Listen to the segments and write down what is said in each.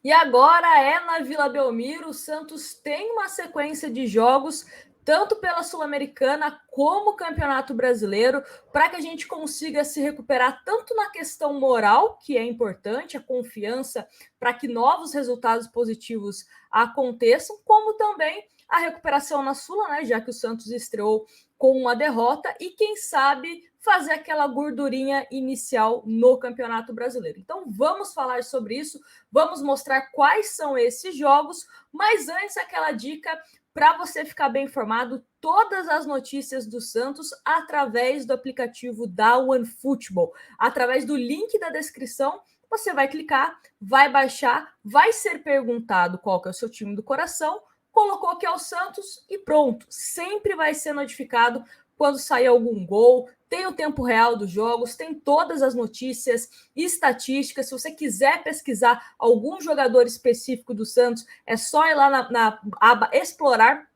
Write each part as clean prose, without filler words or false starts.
E agora é na Vila Belmiro. O Santos tem uma sequência de jogos, tanto pela Sul-Americana como o Campeonato Brasileiro, para que a gente consiga se recuperar tanto na questão moral, que é importante, a confiança para que novos resultados positivos aconteçam, como também a recuperação na Sula, né? Já que o Santos estreou com uma derrota, e quem sabe fazer aquela gordurinha inicial no Campeonato Brasileiro. Então vamos falar sobre isso, vamos mostrar quais são esses jogos, mas antes aquela dica para você ficar bem informado, todas as notícias do Santos através do aplicativo da OneFootball, através do link da descrição. Você vai clicar, vai baixar, vai ser perguntado qual que é o seu time do coração, colocou que é o Santos e pronto. Sempre vai ser notificado quando sair algum gol, tem o tempo real dos jogos, tem todas as notícias, estatísticas. Se você quiser pesquisar algum jogador específico do Santos, é só ir lá na aba Explorar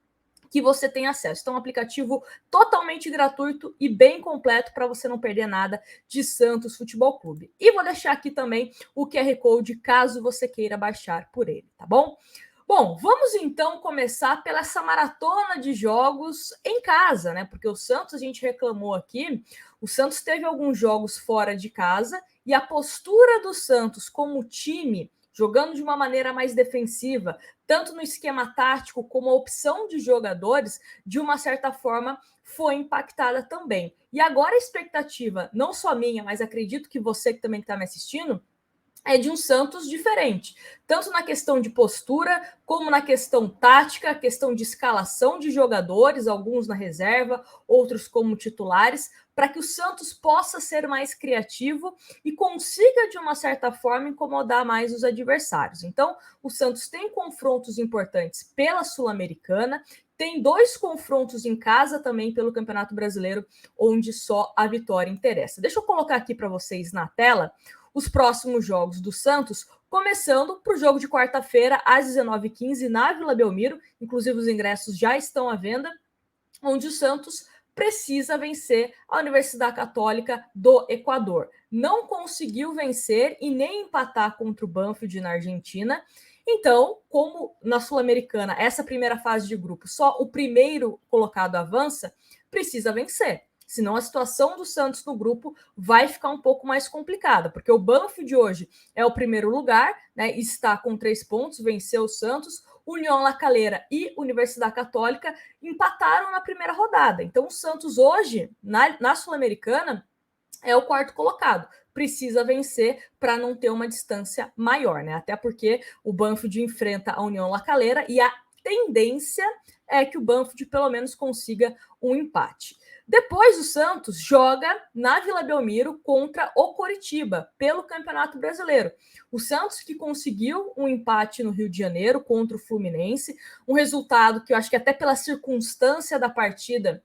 que você tem acesso. Então, um aplicativo totalmente gratuito e bem completo para você não perder nada de Santos Futebol Clube. E vou deixar aqui também o QR Code caso você queira baixar por ele, tá bom? Bom, vamos então começar pela essa maratona de jogos em casa, né? Porque o Santos, a gente reclamou aqui, o Santos teve alguns jogos fora de casa e a postura do Santos como time, jogando de uma maneira mais defensiva, tanto no esquema tático como a opção de jogadores, de uma certa forma, foi impactada também. E agora a expectativa, não só minha, mas acredito que você que também está me assistindo, é de um Santos diferente, tanto na questão de postura, como na questão tática, questão de escalação de jogadores, alguns na reserva, outros como titulares, para que o Santos possa ser mais criativo e consiga, de uma certa forma, incomodar mais os adversários. Então, o Santos tem confrontos importantes pela Sul-Americana, tem 2 confrontos em casa também pelo Campeonato Brasileiro, onde só a vitória interessa. Deixa eu colocar aqui para vocês na tela os próximos jogos do Santos, começando para o jogo de quarta-feira, às 19h15, na Vila Belmiro. Inclusive, os ingressos já estão à venda, onde o Santos precisa vencer a Universidade Católica do Equador. Não conseguiu vencer e nem empatar contra o Banfield na Argentina. Então, como na Sul-Americana, essa primeira fase de grupo, só o primeiro colocado avança, precisa vencer. Senão a situação do Santos no grupo vai ficar um pouco mais complicada, porque o Banfield hoje é o primeiro lugar, né? Está com 3 pontos, venceu o Santos. União La Calera e Universidade Católica empataram na primeira rodada. Então, o Santos hoje, na Sul-Americana, é o 4º colocado. Precisa vencer para não ter uma distância maior, né? Até porque o Banfield enfrenta a União La Calera e a tendência é que o Banfield pelo menos consiga um empate. Depois o Santos joga na Vila Belmiro contra o Coritiba pelo Campeonato Brasileiro. O Santos que conseguiu um empate no Rio de Janeiro contra o Fluminense, um resultado que eu acho que até pela circunstância da partida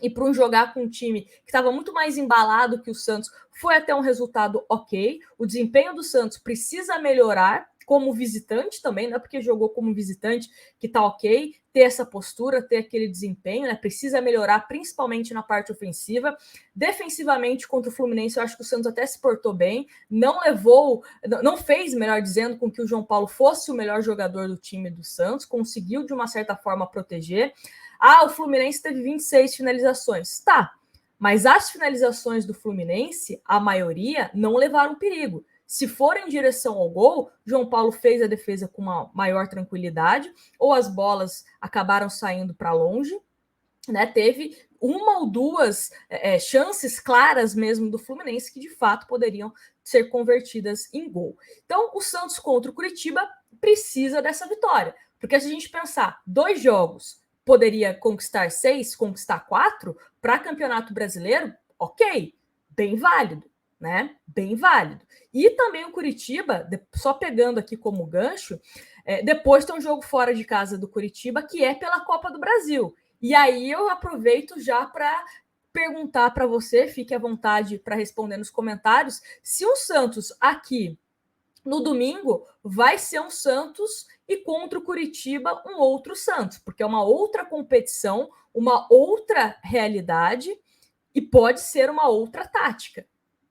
e para um jogar com um time que estava muito mais embalado que o Santos, foi até um resultado ok. O desempenho do Santos precisa melhorar como visitante também, não é porque jogou como visitante que tá ok, ter essa postura, ter aquele desempenho, né? Precisa melhorar, principalmente na parte ofensiva. Defensivamente, contra o Fluminense, eu acho que o Santos até se portou bem, não fez, melhor dizendo, com que o João Paulo fosse o melhor jogador do time do Santos, conseguiu, de uma certa forma, proteger. O Fluminense teve 26 finalizações. Tá, mas as finalizações do Fluminense, a maioria, não levaram perigo. Se for em direção ao gol, João Paulo fez a defesa com uma maior tranquilidade, ou as bolas acabaram saindo para longe, né? Teve uma ou duas chances claras mesmo do Fluminense que de fato poderiam ser convertidas em gol. Então, o Santos contra o Curitiba precisa dessa vitória, porque se a gente pensar 2 jogos, poderia conquistar 6, conquistar 4 para Campeonato Brasileiro, ok, bem válido, né? Bem válido. E também o Curitiba, só pegando aqui como gancho, depois tem um jogo fora de casa do Curitiba que é pela Copa do Brasil. E aí eu aproveito já para perguntar para você, fique à vontade para responder nos comentários, se o Santos aqui no domingo vai ser um Santos e contra o Curitiba um outro Santos, porque é uma outra competição, uma outra realidade e pode ser uma outra tática.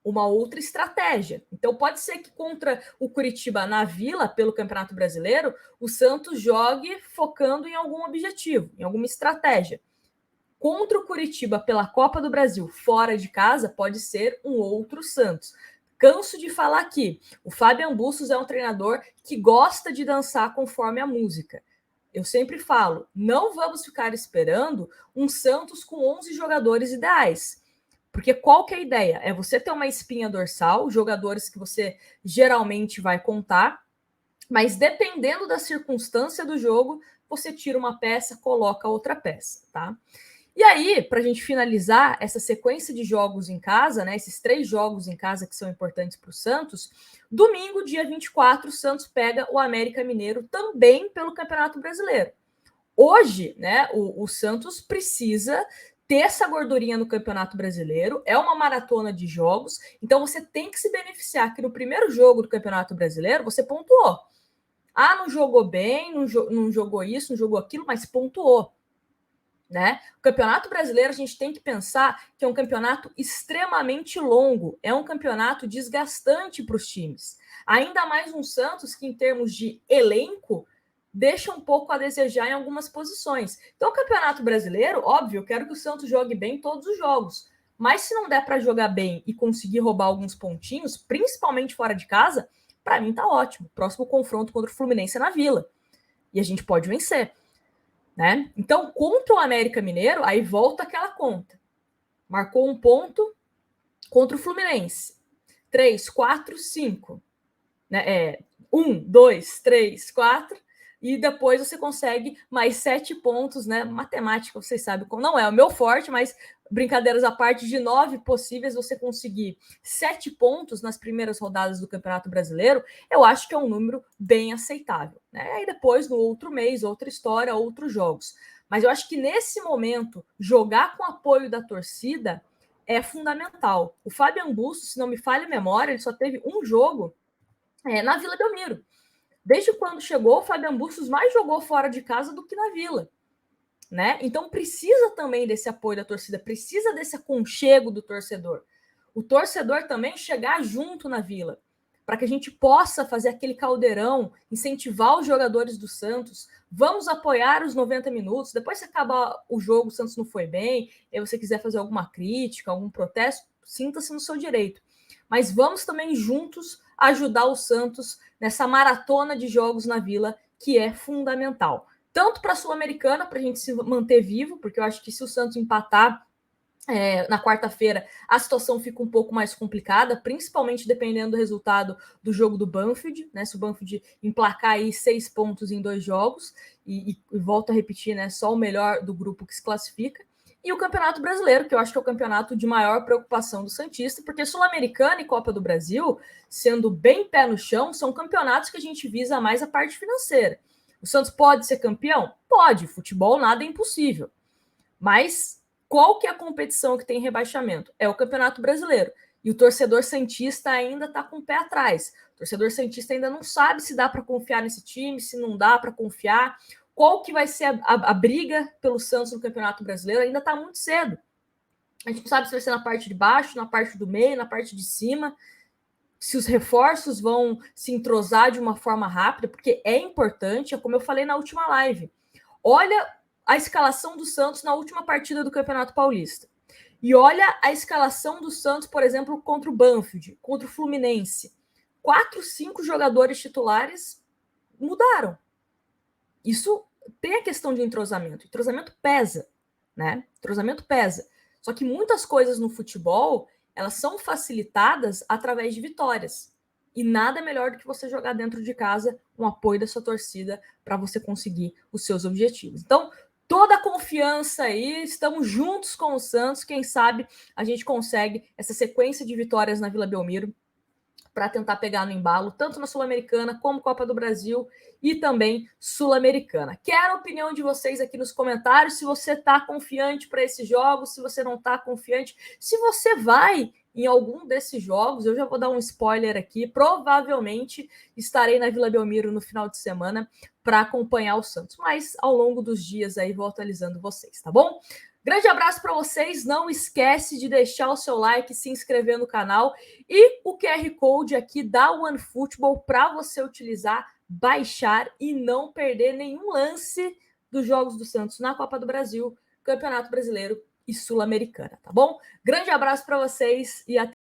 uma outra estratégia. Então, pode ser que contra o Curitiba na Vila, pelo Campeonato Brasileiro, o Santos jogue focando em algum objetivo, em alguma estratégia. Contra o Curitiba pela Copa do Brasil, fora de casa, pode ser um outro Santos. Canso de falar aqui, o Fabian Bustos é um treinador que gosta de dançar conforme a música. Eu sempre falo, não vamos ficar esperando um Santos com 11 jogadores ideais. Porque qual que é a ideia? É você ter uma espinha dorsal, jogadores que você geralmente vai contar, mas dependendo da circunstância do jogo, você tira uma peça, coloca outra peça, tá? E aí, para a gente finalizar essa sequência de jogos em casa, né? Esses 3 jogos em casa que são importantes para o Santos, domingo, dia 24, o Santos pega o América Mineiro também pelo Campeonato Brasileiro. Hoje, né, o Santos precisa ter essa gordurinha no Campeonato Brasileiro, é uma maratona de jogos, então você tem que se beneficiar que no primeiro jogo do Campeonato Brasileiro você pontuou. Ah, não jogou bem, não jogou isso, não jogou aquilo, mas pontuou. Né? O Campeonato Brasileiro, a gente tem que pensar que é um campeonato extremamente longo, é um campeonato desgastante para os times. Ainda mais um Santos que, em termos de elenco, deixa um pouco a desejar em algumas posições. Então, o Campeonato Brasileiro, óbvio, eu quero que o Santos jogue bem todos os jogos, mas se não der para jogar bem e conseguir roubar alguns pontinhos, principalmente fora de casa, para mim tá ótimo. Próximo confronto contra o Fluminense é na Vila. E a gente pode vencer. Né? Então, contra o América Mineiro, aí volta aquela conta. Marcou um ponto contra o Fluminense. 3, 4, 5. Né? 1, 2, 3, 4. E depois você consegue mais 7 pontos, né? Matemática, vocês sabem como não é o meu forte, mas brincadeiras à parte, de 9 possíveis, você conseguir 7 pontos nas primeiras rodadas do Campeonato Brasileiro, eu acho que é um número bem aceitável. Né? Aí depois, no outro mês, outra história, outros jogos. Mas eu acho que nesse momento, jogar com apoio da torcida é fundamental. O Fabian Bustos, se não me falha a memória, ele só teve um jogo na Vila Belmiro. Desde quando chegou, o Fabian Bustos mais jogou fora de casa do que na Vila. Né? Então precisa também desse apoio da torcida, precisa desse aconchego do torcedor. O torcedor também chegar junto na Vila, para que a gente possa fazer aquele caldeirão, incentivar os jogadores do Santos, vamos apoiar os 90 minutos, depois que acabar o jogo, o Santos não foi bem, e você quiser fazer alguma crítica, algum protesto, sinta-se no seu direito. Mas vamos também juntos ajudar o Santos nessa maratona de jogos na Vila, que é fundamental. Tanto para a Sul-Americana, para a gente se manter vivo, porque eu acho que se o Santos empatar na quarta-feira, a situação fica um pouco mais complicada, principalmente dependendo do resultado do jogo do Banfield, né? Se o Banfield emplacar aí 6 pontos em 2 jogos, e volto a repetir, né? Só o melhor do grupo que se classifica. E o Campeonato Brasileiro, que eu acho que é o campeonato de maior preocupação do Santista, porque Sul-Americana e Copa do Brasil, sendo bem pé no chão, são campeonatos que a gente visa mais a parte financeira. O Santos pode ser campeão? Pode. Futebol, nada é impossível. Mas qual que é a competição que tem rebaixamento? É o Campeonato Brasileiro. E o torcedor santista ainda está com o pé atrás. O torcedor santista ainda não sabe se dá para confiar nesse time, se não dá para confiar. Qual que vai ser a briga pelo Santos no Campeonato Brasileiro? Ainda está muito cedo. A gente não sabe se vai ser na parte de baixo, na parte do meio, na parte de cima. Se os reforços vão se entrosar de uma forma rápida, porque é importante, é como eu falei na última live. Olha a escalação do Santos na última partida do Campeonato Paulista. E olha a escalação do Santos, por exemplo, contra o Banfield, contra o Fluminense. 4, 5 jogadores titulares mudaram. Isso tem a questão de entrosamento. Entrosamento pesa, né? Entrosamento pesa. Só que muitas coisas no futebol, elas são facilitadas através de vitórias. E nada melhor do que você jogar dentro de casa com o apoio da sua torcida para você conseguir os seus objetivos. Então, toda a confiança aí, estamos juntos com o Santos. Quem sabe a gente consegue essa sequência de vitórias na Vila Belmiro para tentar pegar no embalo, tanto na Sul-Americana como Copa do Brasil e também Sul-Americana. Quero a opinião de vocês aqui nos comentários, se você está confiante para esses jogos, se você não está confiante, se você vai em algum desses jogos. Eu já vou dar um spoiler aqui, provavelmente estarei na Vila Belmiro no final de semana para acompanhar o Santos, mas ao longo dos dias aí vou atualizando vocês, tá bom? Grande abraço para vocês. Não esquece de deixar o seu like, se inscrever no canal e o QR Code aqui da OneFootball para você utilizar, baixar e não perder nenhum lance dos Jogos do Santos na Copa do Brasil, Campeonato Brasileiro e Sul-Americana, tá bom? Grande abraço para vocês e até